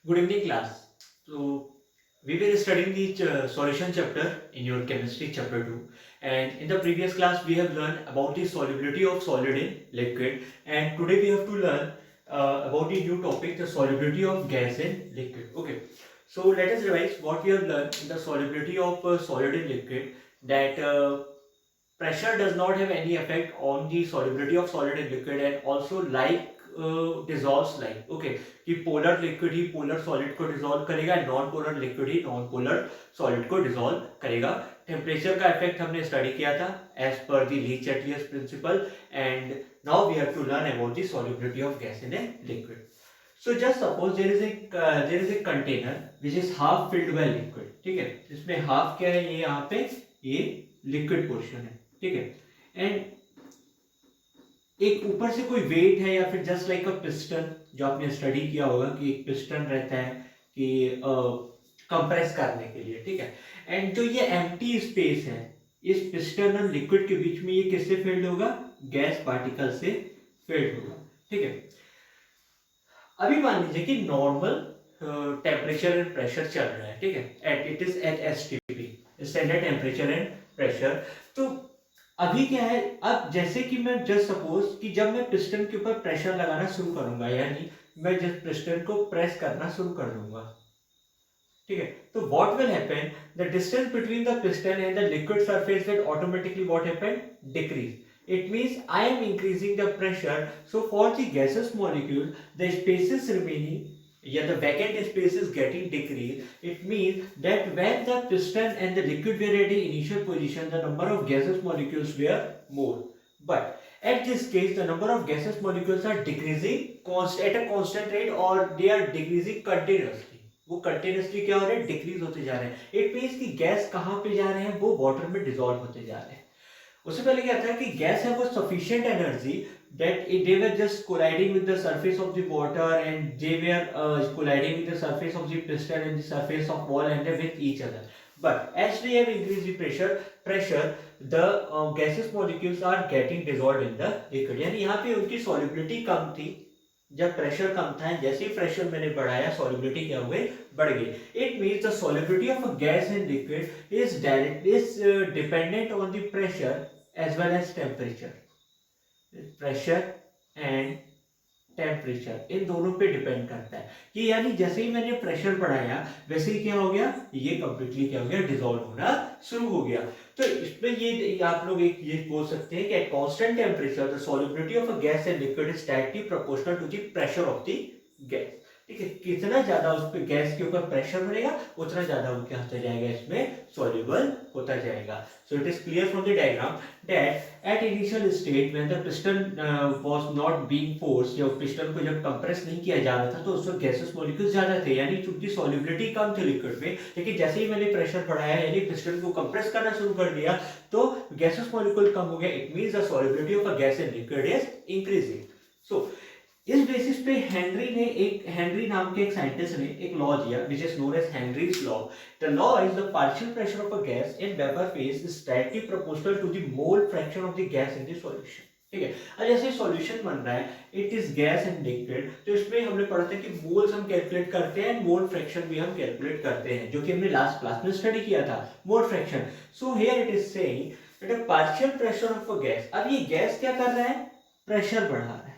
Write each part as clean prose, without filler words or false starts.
Good evening, class. So, we were studying the solution chapter in your chemistry chapter 2, and in the previous class, we have learned about the solubility of solid in liquid, and today we have to learn about the new topic, the solubility of gas in liquid. Okay, so let us revise what we have learned in the solubility of solid in liquid. That pressure does not have any effect on the solubility of solid in liquid, and also like dissolves like, okay, कि polar liquid ही polar solid को dissolve करेगा, non polar liquid ही non polar solid को dissolve करेगा. Temperature का effect हमने study किया था एज पर the Le Chatelier's principle, and now we have to learn about the solubility of gas in a liquid. So just suppose there is a container which is half filled by liquid. ठीक है, इसमें half क्या है, ये यहाँ पे ये liquid portion है. ठीक है, एंड एक ऊपर से कोई वेट है या फिर जस्ट लाइक अ पिस्टन, जो आपने स्टडी किया होगा कि एक पिस्टन रहता है कि कंप्रेस करने के लिए. ठीक है, एंड जो ये एम्प्टी स्पेस है इस पिस्टन और लिक्विड के बीच में, ये किससे फिल्ड होगा, गैस पार्टिकल से फिल्ड होगा. ठीक है, अभी मान लीजिए कि नॉर्मल टेम्परेचर एंड प्रेशर चल रहा है. ठीक है, at it is at STP, standard temperature and pressure. तो अभी क्या है, अब जैसे कि मैं जस्ट सपोज कि जब मैं पिस्टन के ऊपर प्रेशर लगाना शुरू करूंगा, यानी मैं जस्ट पिस्टन को प्रेस करना शुरू कर दूंगा. ठीक है, तो what will happen, the distance between the piston and the liquid surface will automatically what happen, decrease. It means I am increasing the pressure. So for the gaseous molecule, the spaces remaining, yeah, the vacant space is getting decreased. It means that when the piston and the liquid were at the initial position, the number of gaseous molecules were more. But at this case, the number of gaseous molecules are decreasing at a constant rate, or they are decreasing continuously. वो continuously क्या हो रहे हैं, decrease होते जा रहे हैं. It means कि गैस कहाँ पे जा रहे हैं, वो वाटर में डिसॉल्व होते जा रहे हैं. उससे पहले क्या था कि गैस है वो sufficient energy that they were just colliding with the surface of the water, and they were colliding with the surface of the piston and the surface of wall and with each other. But as they have increased the pressure, the gaseous molecules are getting dissolved in the liquid. यानी यहाँ पे उनकी solubility कम थी जब pressure कम था, जैसे ही pressure मैंने बढ़ाया सॉल्युबिलिटी क्या हो गई, बढ़ गई. It means the solubility of a gas in liquid is dependent on the pressure as well as temperature. Pressure and temperature in दोनों पे डिपेंड करता है कि यानी जैसे ही मैंने प्रेशर बढ़ाया वैसे ही क्या हो गया, ये कंप्लीटली क्या हो गया, डिसॉल्व होना शुरू हो गया. तो इसमें ये आप लोग एक ये बोल सकते हैं कि at constant temperature the solubility of a gas and liquid is directly proportional to the pressure of the gas. ठीक है, कितना ज्यादा उस पे गैस के ऊपर प्रेशर बढ़ेगा उतना ज्यादा वो क्या होता जाएगा, इसमें सॉल्युबल होता जाएगा. So it is clear from the diagram that at initial state when the piston was not being forced, जब पिस्टन को जब कंप्रेस नहीं किया जा रहा था तो उसमें गैसेस मॉलिक्यूल्स ज्यादा थे, यानी चूंकि सॉल्युबिलिटी कम थी लिक्विड में. लेकिन जैसे ही मैंने प्रेशर बढ़ाया यानी पिस्टन को कंप्रेस करना शुरू कर दिया तो गैसेस मॉलिक्यूल कम हो गया. It means the solubility of a gas in liquid is increasing. So इस बेसिस पे हेनरी नाम के एक साइंटिस्ट ने एक लॉ दिया which is known as Henry's law. The law is the partial pressure of a gas in vapour phase is directly proportional to the mole fraction of the gas in the solution. ठीक है, अब जैसे solution बन रहा है, it is gas and liquid, तो इसमें हमने पढ़ा था कि मोल्स हम कैलकुलेट करते हैं, मोल फ्रैक्शन भी हम कैलकुलेट करते हैं, जो कि हमने लास्ट क्लास में स्टडी किया था, mole fraction. So here it is saying that a partial pressure of a gas, अब ये गैस क्या कर रहा है, प्रेशर बढ़ा रहा है.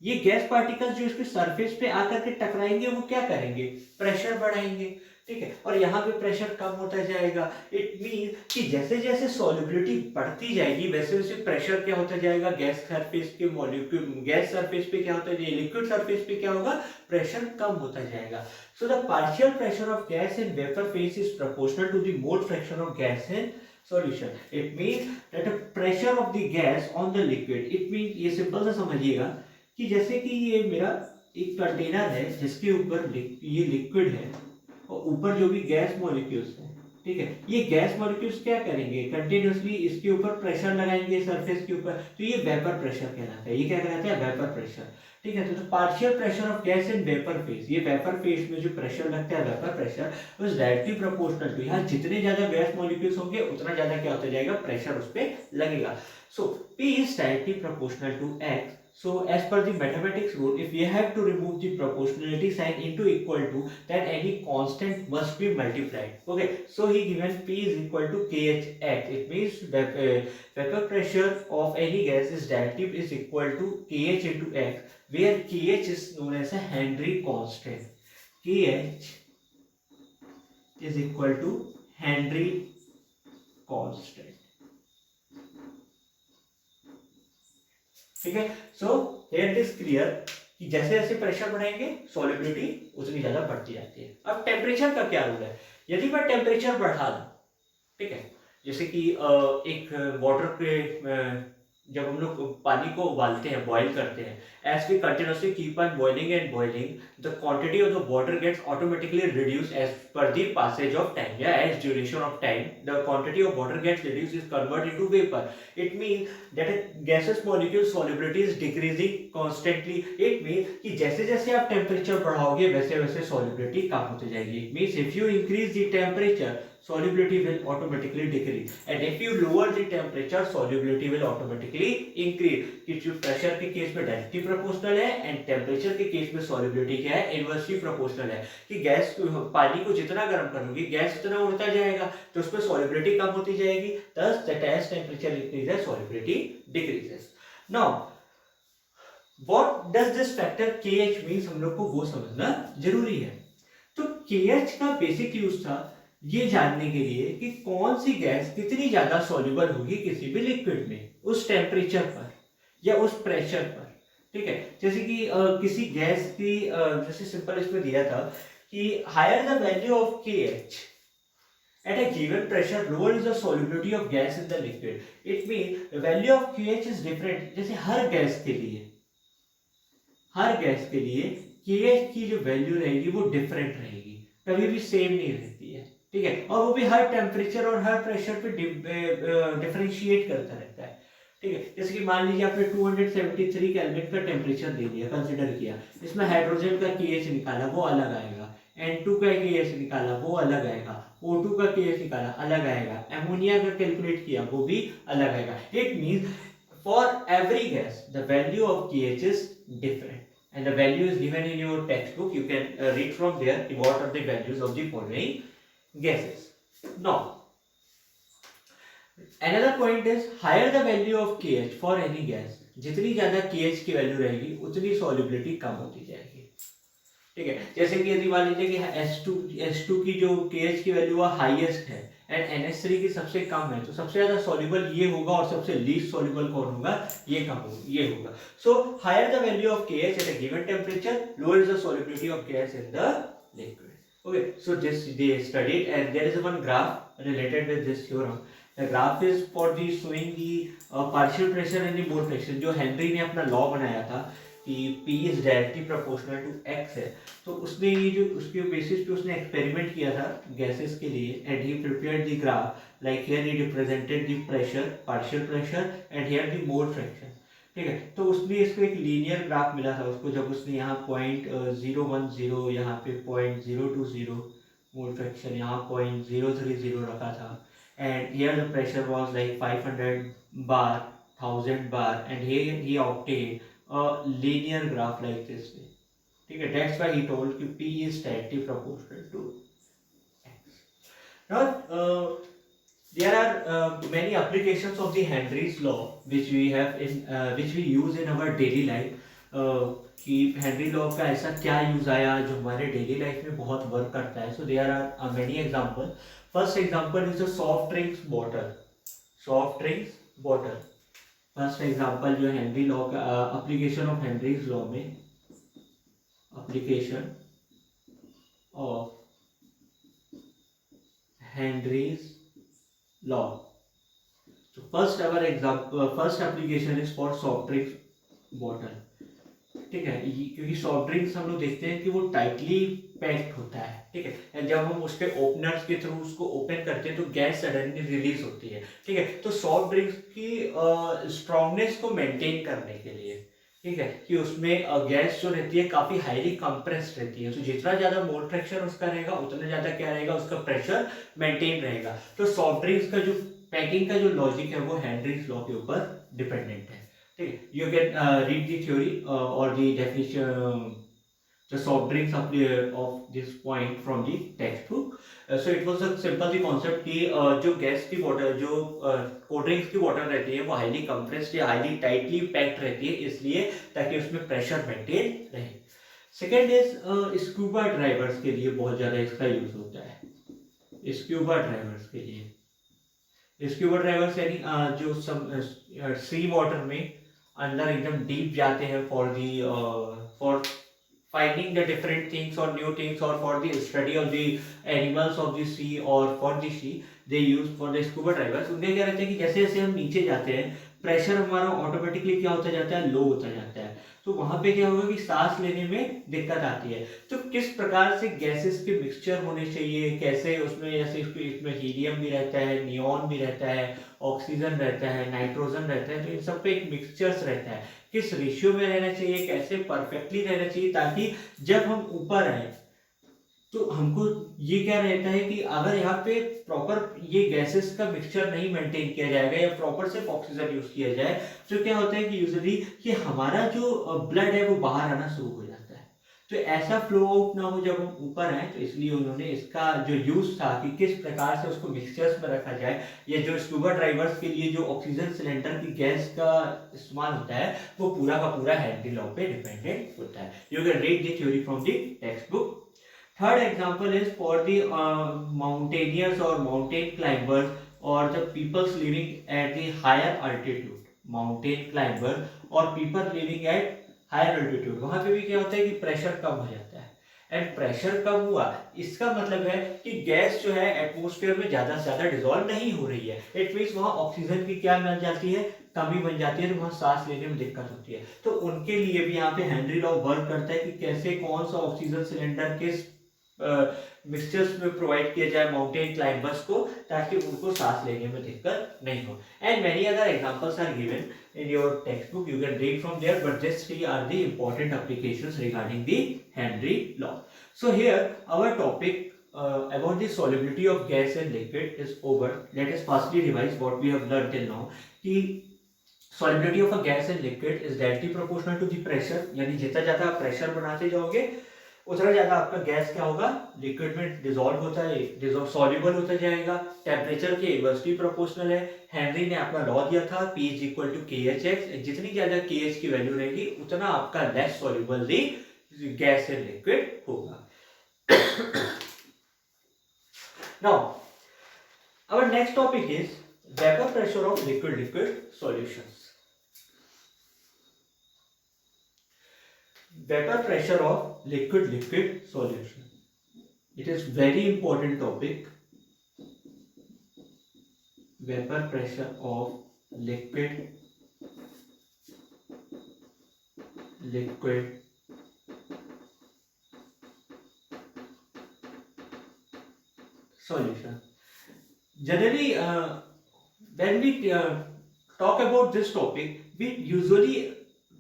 ये गैस पार्टिकल्स जो इसके सरफेस पे आकर के टकराएंगे वो क्या करेंगे, प्रेशर बढ़ाएंगे. ठीक है, और यहाँ पे प्रेशर कम होता जाएगा. इट मीन कि जैसे जैसे सॉल्युबिलिटी बढ़ती जाएगी वैसे वैसे प्रेशर क्या होता जाएगा, गैस सरफेस के मॉलिक्यूल, गैस सरफेस पे क्या होता है, लिक्विड सरफेस पे क्या होगा, प्रेशर कम होता जाएगा. So the partial pressure of gas in vapour phase is proportional to the mole fraction of gas in solution. It means that the pressure of the gas on the liquid, it means ये simple सा समझिएगा कि जैसे कि ये मेरा एक container है जिसके ऊपर ये लिक्विड है और ऊपर जो भी गैस मॉलिक्यूल्स हैं. ठीक है, ये गैस मॉलिक्यूल्स क्या करेंगे, कंटिन्यूसली इसके ऊपर प्रेशर लगाएंगे सरफेस के ऊपर, तो ये वेपर प्रेशर कहलाता है. ये क्या कहलाता है, वेपर प्रेशर. ठीक है, तो partial pressure of gas in vapour phase, ये वेपर फेज में जो प्रेशर लगता है वेपर प्रेशर, उस डायरेक्टली प्रोपोर्शनल टू, यहाँ जितने ज्यादा गैस मॉलिक्यूल्स होंगे उतना ज्यादा क्या होता जाएगा, प्रेशर उस पर लगेगा. सो P is directly proportional to X. So as per the mathematics rule, if we have to remove the proportionality sign into equal to, then any constant must be multiplied. Okay, so he given P is equal to kHx. It means that vapor pressure of any gas is directly is equal to kH into x, where kH is known as a Henry constant. kH is equal to Henry constant. ठीक है, so here it is clear कि जैसे जैसे pressure बढ़ाएंगे solubility उतनी ज्यादा बढ़ती जाती है। अब टेम्परेचर का क्या रूल है, यदि मैं टेम्परेचर बढ़ा दूं, ठीक है, जैसे कि एक वाटर के जब हम लोग पानी को उबालते हैं, बॉईल करते हैं, as we continuously keep on boiling and boiling, the quantity of the water gets automatically reduced as per the passage of time. Yeah, as duration of time, the quantity of water gets reduced, is converted into vapor. It means that a gaseous molecule solubility is decreasing constantly. It means कि जैसे जैसे आप temperature बढ़ाओगे वैसे वैसे solubility कम होती जाएगी. It means if you increase the temperature, solubility will automatically decrease, and if you lower the temperature, solubility will automatically increase. कि जो प्रेशर के केस में डायरेक्टली प्रोपोर्शनल है एंड टेम्परेचर के केस में सॉल्युबिलिटी क्या है, इनवर्सली प्रोपोर्शनल है। कि गैस पानी को जितना गर्म करोगे गैस उतना उड़ता जाएगा, तो उसमें सॉल्युबिलिटी कम होती जाएगी, thus that as temperature increases solubility decreases. Now what does this factor kH means, हम लोग को वो समझना जरूरी है। तो kH का बेसिक यूज था ये जानने के लिए कि कौन सी गैस कितनी ज्यादा सॉल्युबल होगी किसी भी लिक्विड में उस टेम्परेचर पर या उस प्रेशर पर। ठीक है, जैसे कि किसी गैस की जैसे सिंपल इसमें दिया था कि higher the value of KH at a given pressure, lower is the solubility of gas in the liquid. It means the value of KH is different. जैसे हर गैस के लिए KH की जो वैल्यू रहेगी वो डिफरेंट रहेगी, कभी भी सेम नहीं रहती है। ठीक है, और वो भी हर टेम्परेचर और हर प्रेशर पे डिफरेंशिएट करता रहता है। ठीक है, जैसे कि मान लीजिए आपने 273 केल्विन का टेम्परेचर दे दिया, कंसीडर किया, इसमें हाइड्रोजन का KH निकाला वो अलग आएगा, N2 का KH निकाला वो अलग आएगा, O2 का KH निकाला अलग आएगा, अमोनिया का कैलकुलेट किया वो भी अलग आएगा। It means for every gas the value of KH is different and the value is given in your textbook. You can read from there what are the values of the following gases. Now another point is higher the value of KH for any gas, जितनी ज्यादा KH की value रहेगी उतनी solubility कम होती जाएगी। ठीक है, जैसे कि यदि मान लीजिए कि H2 की जो KH की वैल्यू हाईएस्ट है एंड NH3 की सबसे कम है, तो सबसे ज्यादा सॉल्युबल ये होगा और सबसे लीस्ट सॉल्युबल कौन होगा, ये होगा। So higher the value of KH at a given temperature, lower is the solubility of KH in the liquid. Okay, so this they studied, and there is one graph related with this theorem. The graph is for the showing the partial pressure and the mole fraction. जो Henry ने अपना law बनाया था कि P is directly proportional to X है, तो उसने ये जो उसके बेसिस पे उसने एक्सपेरिमेंट किया था गैसेस के लिए, and he prepared the graph like here he represented the pressure, partial pressure, and here the mole fraction. ठीक है, तो उसने इसको एक लीनियर ग्राफ मिला था उसको, जब उसने यहाँ 0.010 यहाँ पे 0.020 मोल फ्रैक्शन, यहाँ 0.030 रखा था, and here the pressure was like 500 bar, 1000 bar, and he obtained a linear graph like this way. ठीक है, that's why he told कि P is directly proportional to X. Now there are many applications of the Henry's law which we use in our daily life. कि Henry law का ऐसा क्या use आया जो हमारे डेली लाइफ में बहुत वर्क करता है। So there are many example. First example is the soft drinks bottle. First example जो हेनरी लॉ का एप्लीकेशन ऑफ हेनरीज लॉ में, application of Henry's law. So first application is for soft drinks bottle. ठीक है, क्योंकि soft drinks हम लोग देखते हैं कि वो टाइटली पैक्ड होता है। ठीक है, जब हम उसके ओपनर्स के थ्रू उसको ओपन करते हैं तो गैस सडनली रिलीज होती है। ठीक है, तो सॉफ्ट ड्रिंक्स की स्ट्रॉन्गनेस को मेंटेन करने के लिए, ठीक है, कि उसमें गैस जो रहती है काफी हाईली कंप्रेस्ड रहती है, तो जितना ज्यादा मोल फ्रैक्शन उसका रहेगा उतना ज्यादा क्या रहेगा, उसका प्रेशर मेंटेन रहेगा। तो सॉफ्ट ड्रिंक्स का जो पैकिंग का जो लॉजिक है वो हेनरीज लॉ के ऊपर डिपेंडेंट है। ठीक है, you can read the theory or the definition, the soft drinks of this point from the textbook. So it was a simple the concept कि जो गैस की बॉटल, जो कोल्ड ड्रिंक्स की बॉटल रहती है वो हाईली कंप्रेस्ड या highly tightly packed रहती है, इसलिए ताकि उसमें प्रेशर मेंटेन रहे. सेकेंड इज स्कूबा ड्राइवर्स के लिए बहुत ज़्यादा इसका यूज होता है. स्कूबा ड्राइवर्स के लिए, स्कूबा ड्राइवर्स यानी जो सब सी वाटर में अंदर एकदम डीप जाते हैं for finding the different things or new things or for the study of the animals of the sea or for the sea they use for the scuba divers. उनके क्या रहता है कि जैसे जैसे हम नीचे जाते हैं प्रेशर हमारा ऑटोमेटिकली क्या होता जाता है, लो होता जाता है. तो वहां पे क्या होगा कि सांस लेने में दिक्कत आती है. तो किस प्रकार से गैसेस के मिक्सचर होने चाहिए, कैसे उसमें, जैसे इसमें हीलियम भी रहता है, नियॉन भी रहता है, ऑक्सीजन रहता है, नाइट्रोजन रहता है, तो इन सब पे एक मिक्सचर्स रहता है, किस रेशियो में रहना चाहिए, कैसे परफेक्टली रहना चाहिए, ताकि जब हम ऊपर आए तो हमको ये क्या रहता है कि अगर यहाँ पे प्रॉपर ये गैसेस का मिक्सचर नहीं मेंटेन किया जाएगा या प्रॉपर सिर्फ ऑक्सीजन यूज किया जाए, तो क्या होता है कि यूजुअली कि हमारा जो ब्लड है वो बाहर आना शुरू हो जाता है. तो ऐसा फ्लो आउट ना हो जब हम ऊपर आए, तो इसलिए उन्होंने इसका जो यूज था कि किस प्रकार से उसको मिक्सचर्स में रखा जाए. ये जो स्कूबा ड्राइवर्स के लिए जो ऑक्सीजन सिलेंडर की गैस का इस्तेमाल होता है वो पूरा का पूरा हेनरी लॉ पे डिपेंडेंट होता है. You can read the theory from the text book. Third example is for the mountaineers or mountain climbers or the peoples living at the higher altitude. Mountain climber or people living at higher altitude, वहाँ पे भी क्या होता है कि pressure कम हो जाता है. एंड प्रेशर कम हुआ इसका मतलब है कि गैस जो है एटमोस्फेयर में ज़्यादा से ज़्यादा डिजोल्व नहीं हो रही है. इट मीन्स वहाँ ऑक्सीजन की क्या बन जाती है, कमी बन जाती है, तो वहाँ सांस लेने में दिक्कत होती है. तो उनके लिए भी यहाँ पे हेनरी लॉ वर्क करता है कि कैसे कौन सा ऑक्सीजन सिलेंडर किस मिक्सचर्स में प्रोवाइड किया जाए माउंटेन क्लाइंबर्स को, ताकि उनको सांस लेने में दिक्कत नहीं हो. And many other examples are given in your textbook, you can read from there, but these three are the important applications regarding the Henry law. So here our topic about the solubility of gas and liquid is over. Let us firstly revise what we have learned till now. कि solubility of a gas and liquid is directly proportional to the pressure, यानी जितना ज़्यादा आप pressure बनाते जाओगे उतना ज़्यादा आपका गैस क्या होगा, लिक्विड में डिजोल्व होता है, सॉल्युबल होता जाएगा. टेम्परेचर के इनवर्सली प्रोपोर्शनल है. हेनरी ने अपना लॉ दिया था P is equal to KHX. जितनी ज़्यादा KH की वैल्यू रहेगी उतना आपका less soluble the gas and liquid होगा. Now our next topic is vapour pressure of liquid solutions. Vapor pressure of liquid solution. It is very important topic. Vapor pressure of liquid solution. Generally, when we talk about this topic, we usually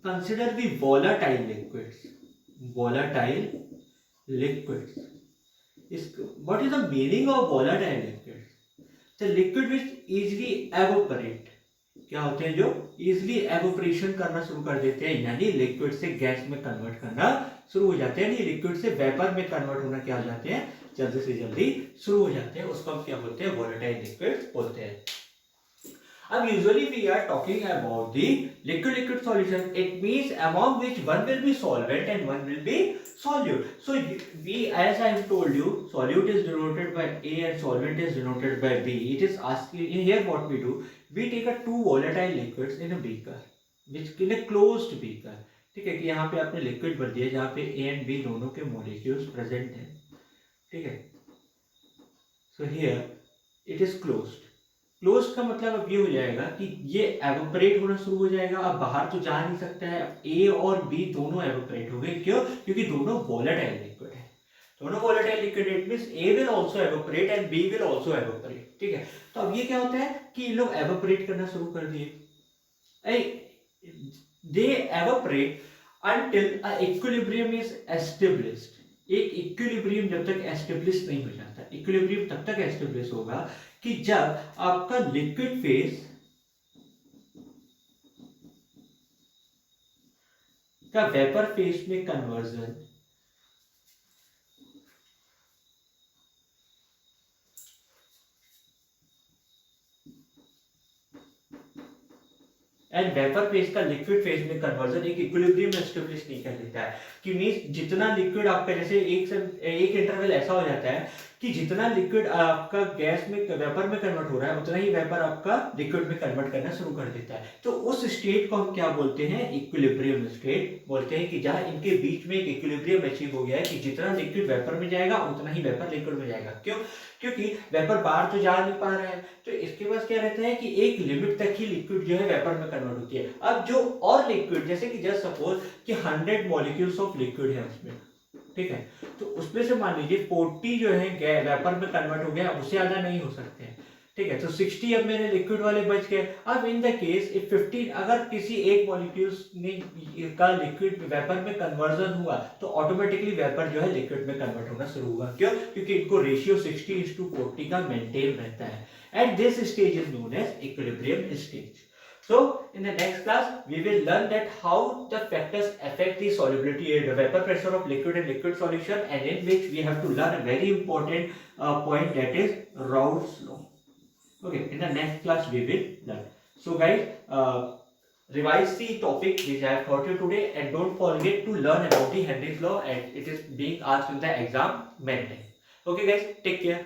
consider the volatile liquids. What is the meaning of volatile liquids? The liquid which easily evaporate. क्या होते हैं, जो easily evaporation करना शुरू कर देते हैं, यानी लिक्विड से गैस में कन्वर्ट करना शुरू हो जाते हैं, यानी लिक्विड से वेपर में कन्वर्ट होना क्या हो जाते हैं, जल्दी से जल्दी शुरू हो जाते हैं. उसको हम क्या बोलते हैं, volatile liquids बोलते हैं. अब usually we are talking about the liquid solution. It means among which one will be solvent and one will be solute. So we, as I have told you, solute is denoted by A and solvent is denoted by B. It is asking here what we do. We take a two volatile liquids in a beaker, which in a closed beaker. ठीक है, कि यहाँ पे आपने liquid भर दिया जहाँ पे A and B दोनों के मॉलिक्यूल्स प्रेजेंट हैं. ठीक है, so here it is closed. Close का मतलब अब ये हो जाएगा कि ये एवोपरेट होना शुरू हो जाएगा. अब बाहर तो जा नहीं सकता है. ए और बी दोनों एवोपरेट हो गए. क्यों? क्योंकि दोनों वोलेटाइल लिक्विड है. दोनों volatile liquid, it means A will also evaporate and B will also evaporate. ठीक है, तो अब ये क्या होता है कि ये लोग एवोपरेट करना शुरू कर दिए. They evaporate until a equilibrium is established. एक इक्विलिब्रियम जब तक एस्टेब्लिश नहीं हो जाता, इक्विलिब्रियम तब तक एस्टेब्लिश होगा कि जब आपका लिक्विड फेज का वेपर फेज में कन्वर्जन एंड वेपर फेज का लिक्विड फेज में कन्वर्जन एक इक्विलिब्रियम एस्टेब्लिश नहीं कर देता है। कि मींस जितना लिक्विड आपका, जैसे एक इंटरवल ऐसा हो जाता है कि जितना लिक्विड आपका गैस में वेपर में कन्वर्ट हो रहा है उतना ही वेपर आपका लिक्विड में कन्वर्ट करना शुरू कर देता है। तो उस स्टेट को हम क्या बोलते हैं, इक्विलिब्रियम स्टेट बोलते हैं, कि जहां इनके बीच में एक इक्विलिब्रियम अचीव हो गया है कि जितना लिक्विड वेपर में जाएगा उतना ही वेपर लिक्विड में जाएगा। क्यों? क्योंकि वेपर बाहर तो जा नहीं पा रहा है, तो इसके पास क्या रहता है कि एक लिमिट तक ही लिक्विड जो है वेपर में कन्वर्ट होती है। अब जो और लिक्विड, जैसे कि जस्ट सपोज कि 100 मॉलिक्यूल्स ऑफ लिक्विड है उसमें, ठीक है, तो उसमें से मान लीजिए 40 जो है वेपर में कन्वर्ट हो गया, उससे ज्यादा नहीं हो सकते हैं, ठीक है, तो 60 अब मेरे लिक्विड वाले बच गए। अब इन द केस इफ 15 अगर किसी एक मॉलिक्यूल्स ने का लिक्विड वेपर में कन्वर्जन हुआ तो ऑटोमेटिकली वेपर जो है लिक्विड में कन्वर्ट होना शुरू होगा। क्यों? क्योंकि इनको रेशियो 60:40 का मेंटेन रहता है। And this stage is known as equilibrium stage. So in the next class we will learn that how the factors affect the solubility and the vapor pressure of liquid and liquid solution, and in which we have to learn a very important point, that is Raoult's law. Okay, in the next class we will learn. So guys, revise the topic which I have taught you today, and don't forget to learn about the Henry's law, and it is being asked in the exam many times. Okay guys, take care.